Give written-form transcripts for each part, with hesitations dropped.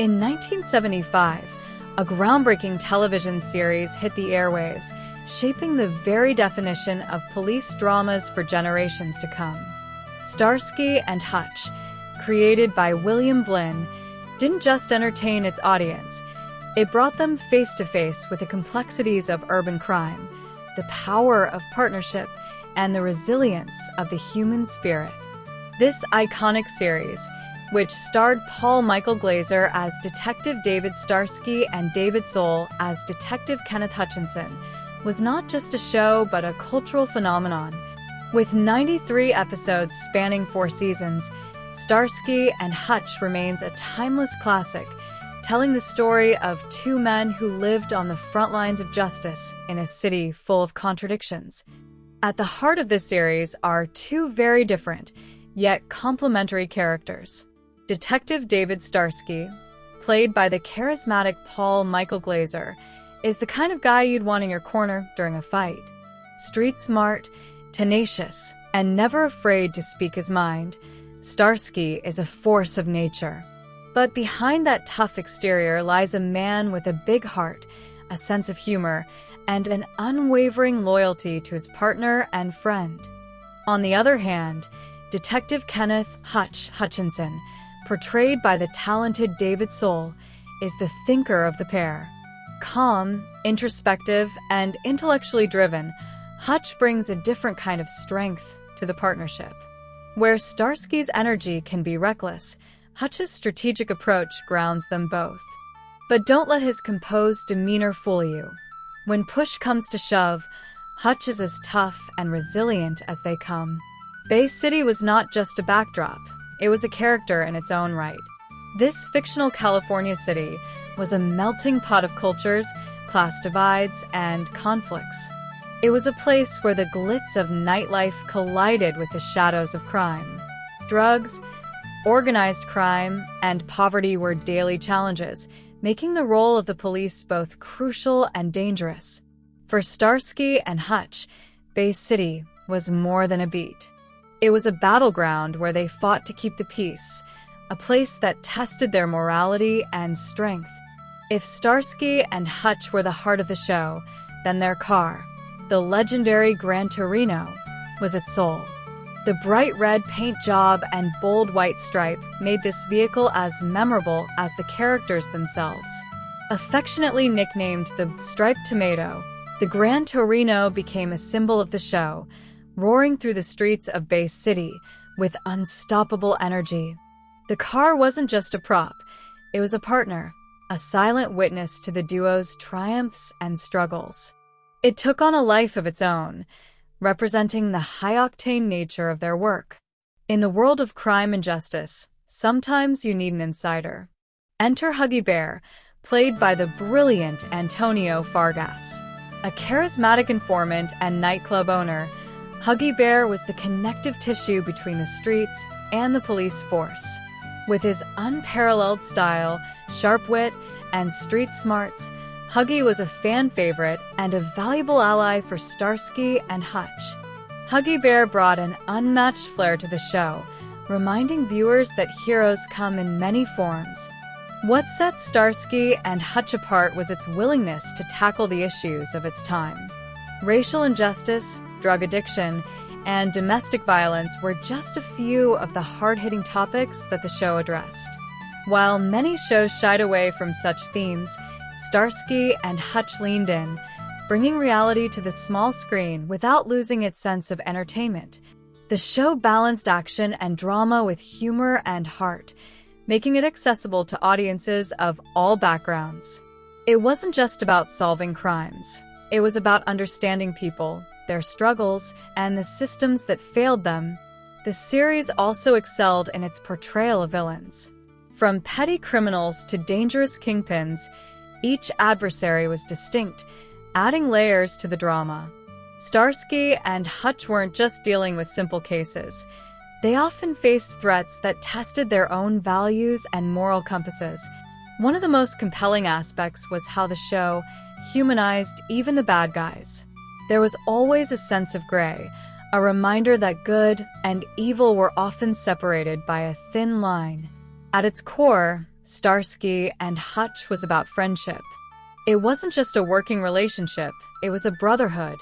In 1975, a groundbreaking television series hit the airwaves, shaping the very definition of police dramas for generations to come. Starsky and Hutch, created by William Blinn, didn't just entertain its audience. It brought them face to face with the complexities of urban crime, the power of partnership, and the resilience of the human spirit. This iconic series, which starred Paul Michael Glaser as Detective David Starsky and David Soul as Detective Kenneth Hutchinson, was not just a show but a cultural phenomenon. With 93 episodes spanning 4 seasons, Starsky and Hutch remains a timeless classic, telling the story of 2 men who lived on the front lines of justice in a city full of contradictions. At the heart of this series are 2 very different, yet complementary characters. Detective David Starsky, played by the charismatic Paul Michael Glaser, is the kind of guy you'd want in your corner during a fight. Street smart, tenacious, and never afraid to speak his mind, Starsky is a force of nature. But behind that tough exterior lies a man with a big heart, a sense of humor, and an unwavering loyalty to his partner and friend. On the other hand, Detective Kenneth "Hutch" Hutchinson, portrayed by the talented David Soul, is the thinker of the pair. Calm, introspective, and intellectually driven, Hutch brings a different kind of strength to the partnership. Where Starsky's energy can be reckless, Hutch's strategic approach grounds them both. But don't let his composed demeanor fool you. When push comes to shove, Hutch is as tough and resilient as they come. Bay City was not just a backdrop. It was a character in its own right. This fictional California city was a melting pot of cultures, class divides, and conflicts. It was a place where the glitz of nightlife collided with the shadows of crime. Drugs, organized crime, and poverty were daily challenges, making the role of the police both crucial and dangerous. For Starsky and Hutch, Bay City was more than a beat. It was a battleground where they fought to keep the peace, a place that tested their morality and strength. If Starsky and Hutch were the heart of the show, then their car, the legendary Gran Torino, was its soul. The bright red paint job and bold white stripe made this vehicle as memorable as the characters themselves. Affectionately nicknamed the striped tomato, the Gran Torino became a symbol of the show, roaring through the streets of Bay City with unstoppable energy. The car wasn't just a prop, it was a partner, a silent witness to the duo's triumphs and struggles. It took on a life of its own, representing the high-octane nature of their work. In the world of crime and justice, sometimes you need an insider. Enter Huggy Bear, played by the brilliant Antonio Fargas. A charismatic informant and nightclub owner, Huggy Bear was the connective tissue between the streets and the police force. With his unparalleled style, sharp wit, and street smarts, Huggy was a fan favorite and a valuable ally for Starsky and Hutch. Huggy Bear brought an unmatched flair to the show, reminding viewers that heroes come in many forms. What set Starsky and Hutch apart was its willingness to tackle the issues of its time. Racial injustice, drug addiction, and domestic violence were just a few of the hard-hitting topics that the show addressed. While many shows shied away from such themes, Starsky and Hutch leaned in, bringing reality to the small screen without losing its sense of entertainment. The show balanced action and drama with humor and heart, making it accessible to audiences of all backgrounds. It wasn't just about solving crimes. It was about understanding people, their struggles, and the systems that failed them. The series also excelled in its portrayal of villains. From petty criminals to dangerous kingpins, each adversary was distinct, adding layers to the drama. Starsky and Hutch weren't just dealing with simple cases. They often faced threats that tested their own values and moral compasses. One of the most compelling aspects was how the show humanized even the bad guys. There was always a sense of gray, a reminder that good and evil were often separated by a thin line. At its core, Starsky and Hutch was about friendship. It wasn't just a working relationship, it was a brotherhood.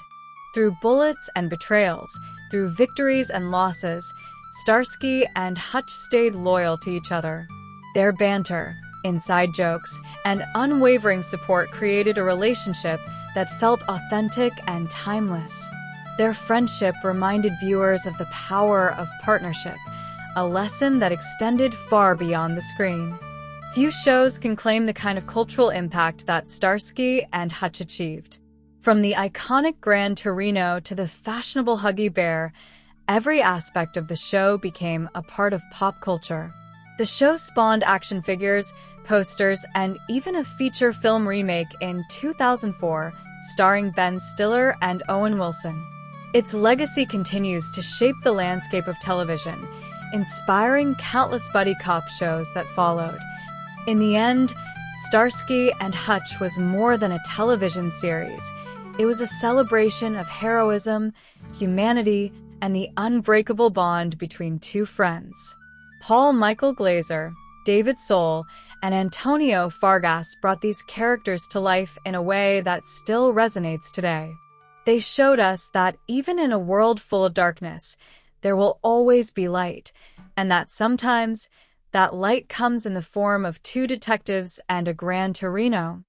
Through bullets and betrayals, through victories and losses, Starsky and Hutch stayed loyal to each other. Their banter, inside jokes, and unwavering support created a relationship that felt authentic and timeless. Their friendship reminded viewers of the power of partnership, a lesson that extended far beyond the screen. Few shows can claim the kind of cultural impact that Starsky and Hutch achieved. From the iconic Gran Torino to the fashionable Huggy bear, every aspect of the show became a part of pop culture. The show spawned action figures, posters, and even a feature film remake in 2004 starring Ben Stiller and Owen Wilson. Its legacy continues to shape the landscape of television, inspiring countless buddy cop shows that followed. In the end, Starsky and Hutch was more than a television series. It was a celebration of heroism, humanity, and the unbreakable bond between two friends. Paul Michael Glaser, David Soul, and Antonio Fargas brought these characters to life in a way that still resonates today. They showed us that even in a world full of darkness, there will always be light, and that sometimes that light comes in the form of two detectives and a Gran Torino.